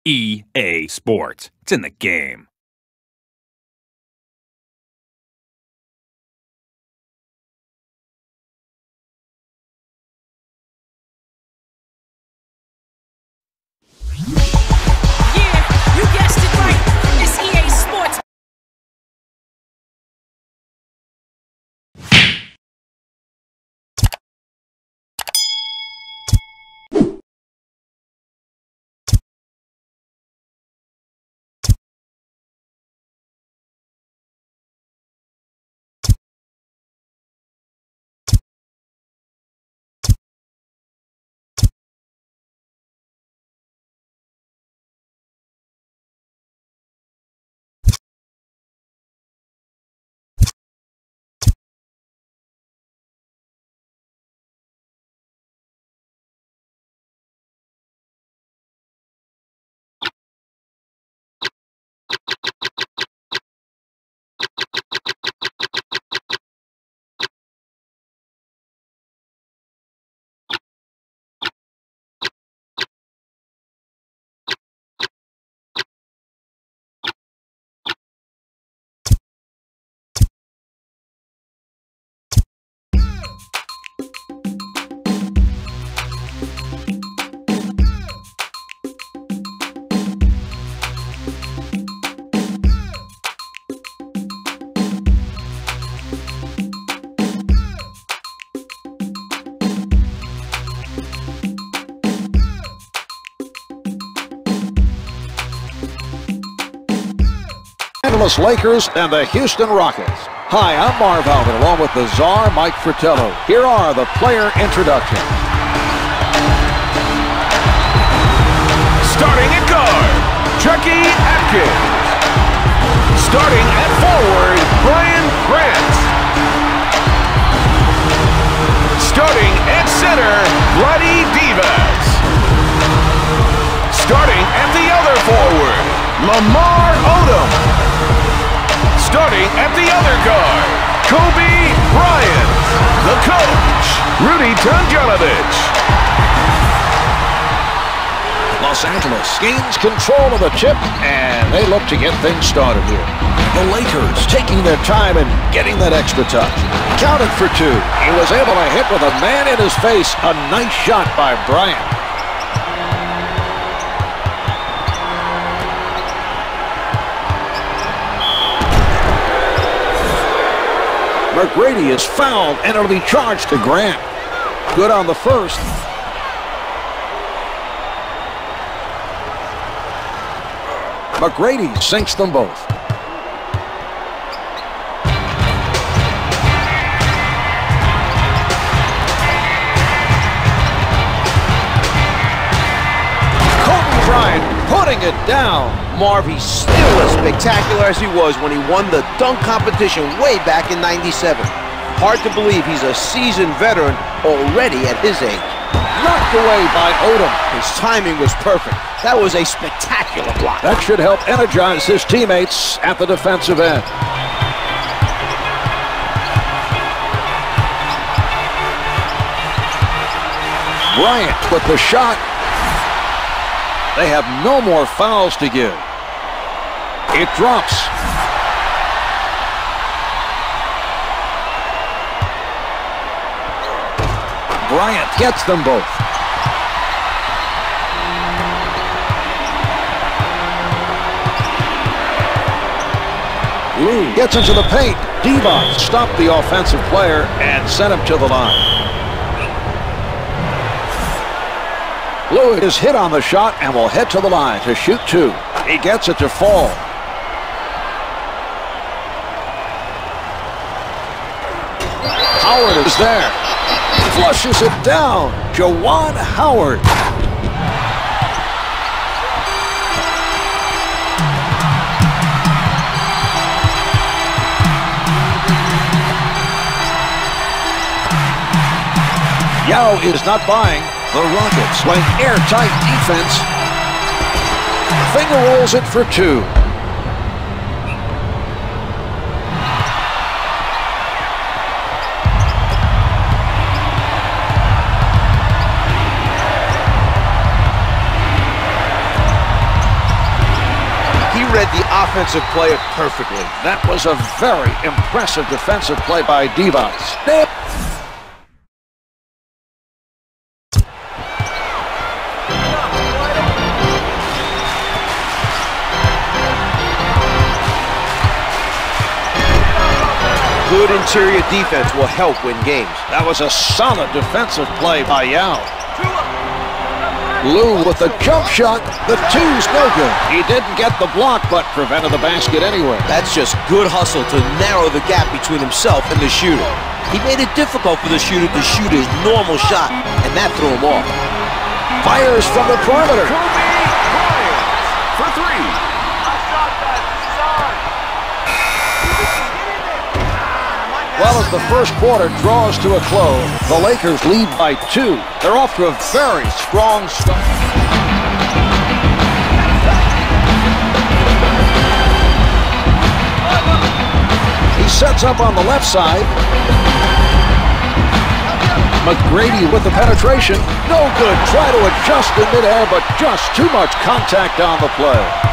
EA Sports. It's in the game. Yeah, you guessed it right. It's EA Sports. Los Angeles Lakers and the Houston Rockets. Hi, I'm Marv Alvin, along with the czar, Mike Fratello. Here are the player introductions. Starting at guard, Chucky Atkins. Starting at forward, Brian Grant. Starting at center, Vlade Divac. Starting at the other forward, Lamar Odom. Starting at the other guard, Kobe Bryant. The coach, Rudy Tomjanovich. Los Angeles gains control of the tip, and they look to get things started here. The Lakers taking their time and getting that extra touch. Counted for two. He was able to hit with a man in his face. A nice shot by Bryant. McGrady is fouled, and it'll be charged to Grant. Good on the first. McGrady sinks them both. Kobe Bryant putting it down. Marv, he's still as spectacular as he was when he won the dunk competition way back in '97. Hard to believe he's a seasoned veteran already at his age. Knocked away by Odom. His timing was perfect. That was a spectacular block. That should help energize his teammates at the defensive end. Bryant with the shot. They have no more fouls to give. It drops. Bryant gets them both. Lou gets into the paint. Divac stopped the offensive player and sent him to the line. Lou is hit on the shot and will head to the line to shoot two. He gets it to fall. Howard is there. Flushes it down. Juwan Howard. Yao is not buying. The Rockets playing airtight defense. Finger rolls it for two. read the offensive player perfectly. That was a very impressive defensive play by Divac. Good interior defense will help win games. That was a solid defensive play by Yao. Lou with the jump shot. The two's no good. He didn't get the block, but prevented the basket anyway. That's just good hustle to narrow the gap between himself and the shooter. He made it difficult for the shooter to shoot his normal shot, and that threw him off. Fires from the perimeter. For three. Well, as the first quarter draws to a close, the Lakers lead by 2. They're off to a very strong start. He sets up on the left side. McGrady with the penetration. No good. Try to adjust in midair, but just too much contact on the play.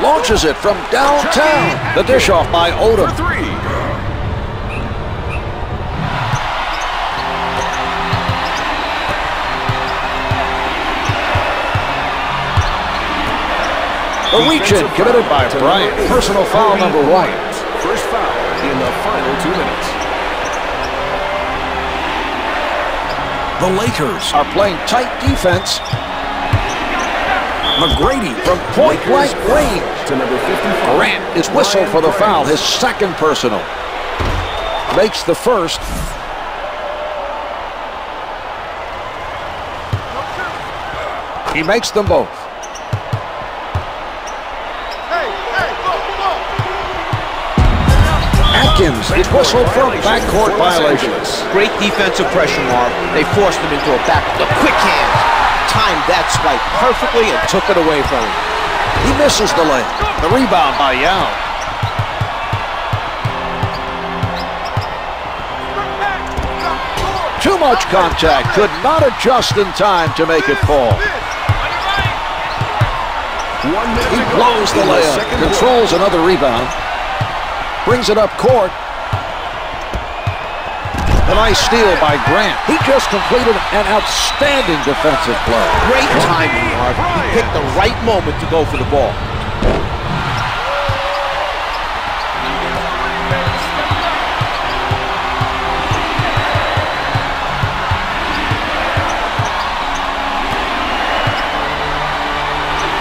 Launches it from downtown. The dish off by Odom. For three. The reach-in committed by Bryant. Personal foul number 1. First foul in the final 2 minutes. The Lakers are playing tight defense. McGrady from point-blank range. To number 55. Grant is whistled for the foul, his second personal. Makes the first. He makes them both. Atkins is whistled for backcourt violations. Great defensive pressure, Marv. They forced him into a back. The quick hands. Timed that swipe perfectly and took it away from him. He misses the layup. The rebound by Yao. Too much contact. Could not adjust in time to make it fall. 1 minute He to go blows the in layup. second Controls another rebound. Brings it up court. A nice steal by Grant. He just completed an outstanding defensive play. Great timing, Marv. He picked the right moment to go for the ball.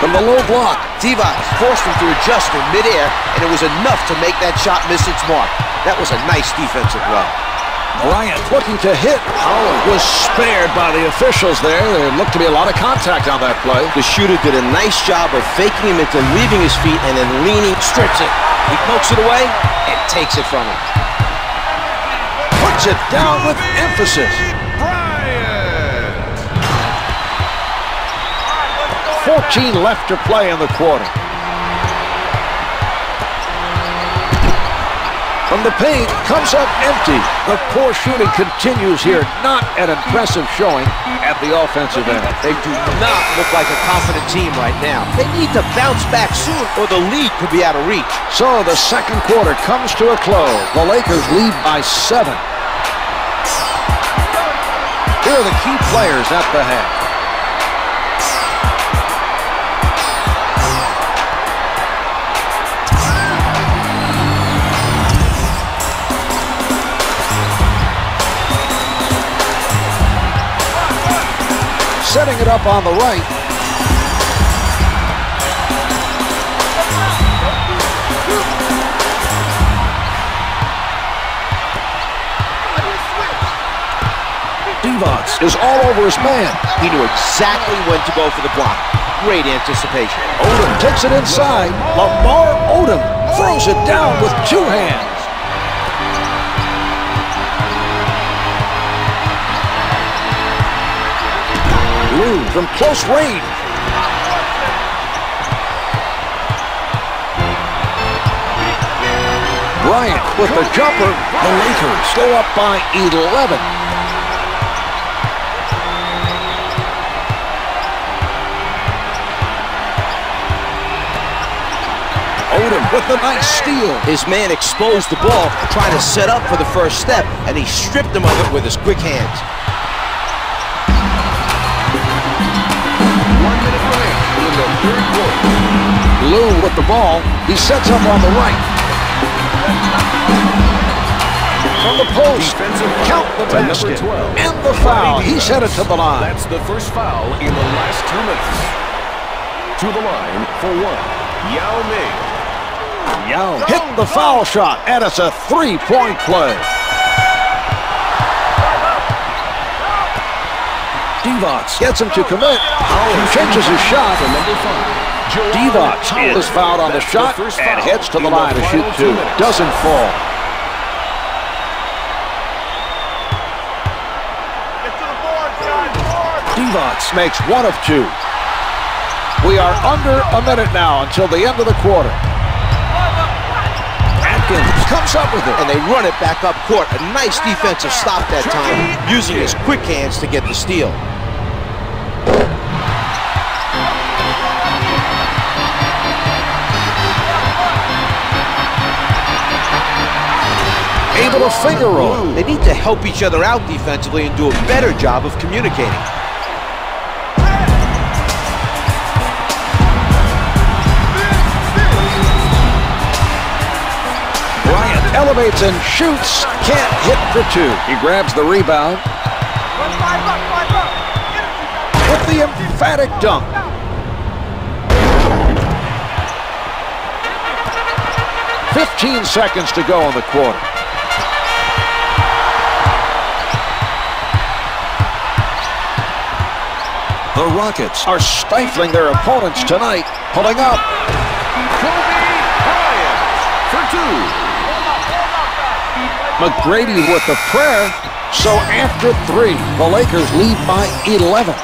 From the low block, Divac forced him to adjust in midair, and it was enough to make that shot miss its mark. That was a nice defensive run. Bryant looking to hit. Howard was spared by the officials there. There looked to be a lot of contact on that play. The shooter did a nice job of faking him into leaving his feet and then leaning, strips it. He pokes it away and takes it from him. Puts it down with emphasis. 14 left to play in the quarter. From the paint, comes up empty. The poor shooting continues here. Not an impressive showing at the offensive end. They do not look like a confident team right now. They need to bounce back soon or the lead could be out of reach. So the second quarter comes to a close. The Lakers lead by 7. Here are the key players at the half. Setting it up on the right. Divac is all over his man. He knew exactly when to go for the block. Great anticipation. Odom takes it inside. Lamar Odom throws it down with 2 hands. Lou from close range. Bryant with the jumper. The Lakers go up by 11. with the nice steal. His man exposed the ball, trying to set up for the first step, and he stripped him of it with his quick hands. 1 minute remaining in the third quarter. Lou with the ball. He sets up on the right. From the post. Count the basket. And the foul. He's headed to the line. That's the first foul in the last 2 minutes. To the line for one. Yao Ming. Yao hit the foul shot, and it's a three-point play. Divac gets him to commit. He changes his shot. Divac is fouled on the shot and heads to the line to shoot two. Doesn't fall. Divac makes one of two. We are under a minute now until the end of the quarter. Atkins comes up with it. And they run it back up court. A nice defensive stop that time, using his quick hands to get the steal. Able to finger roll. They need to help each other out defensively and do a better job of communicating. Elevates and shoots. Can't hit for two. He grabs the rebound. With the emphatic dunk. "15 seconds to go in the quarter. The Rockets are stifling their opponents tonight. Pulling up. Kobe Bryant for two. McGrady with the prayer. So after three, the Lakers lead by 11.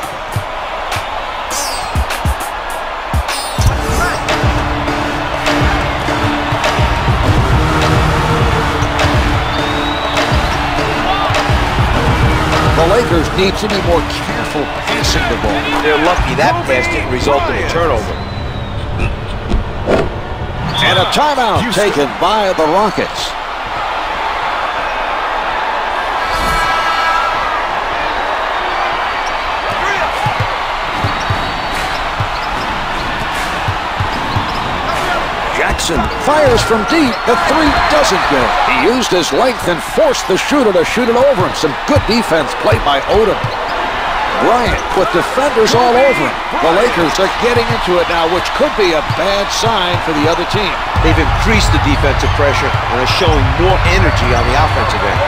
The Lakers need to be more careful passing the ball. They're lucky that pass didn't result in a turnover. And a timeout taken by the Rockets. Jackson fires from deep. The three doesn't go. He used his length and forced the shooter to shoot it over him. Some good defense played by Odom. Bryant with defenders all over him. The Lakers are getting into it now, which could be a bad sign for the other team. They've increased the defensive pressure and are showing more energy on the offensive end.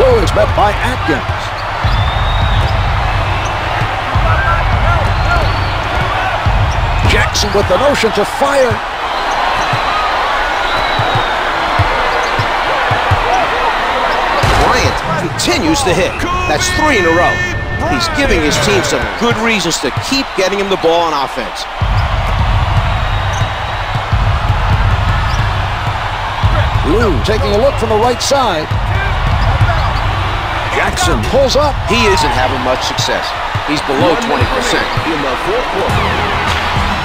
Lou is met by Atkins. Jackson with the notion to fire. Continues to hit. That's 3 in a row. He's giving his team some good reasons to keep getting him the ball on offense. Lou taking a look from the right side. Jackson pulls up. He isn't having much success. He's below 20%. In the fourth quarter.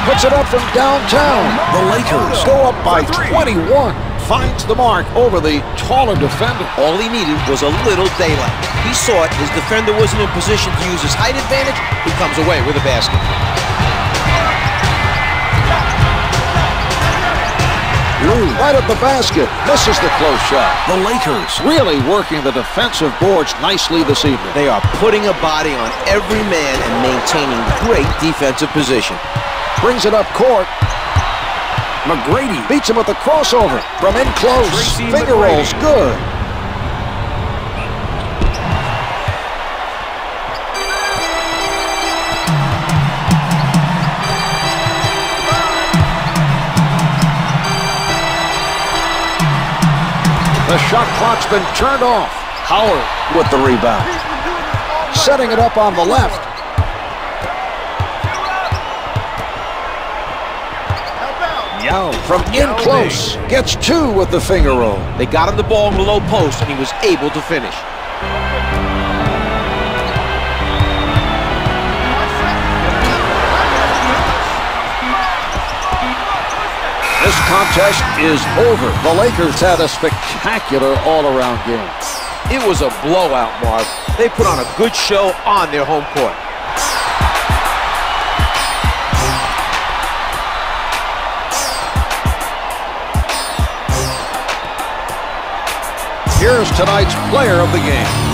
Puts it up from downtown. The Lakers go up by 21. Finds the mark over the taller defender. All he needed was a little daylight. He saw it. His defender wasn't in position to use his height advantage. He comes away with a basket. Lou right at the basket. Misses the close shot. The Lakers really working the defensive boards nicely this evening. They are putting a body on every man and maintaining great defensive position. Brings it up court. McGrady beats him with the crossover from in close. Finger rolls good. The shot clock's been turned off. Howard with the rebound. Setting it up on the left. Yao from in close. Gets two with the finger roll. They got him the ball in the low post, and he was able to finish. This contest is over. The Lakers had a spectacular all-around game. It was a blowout, Marv. They put on a good show on their home court. Here's tonight's player of the game.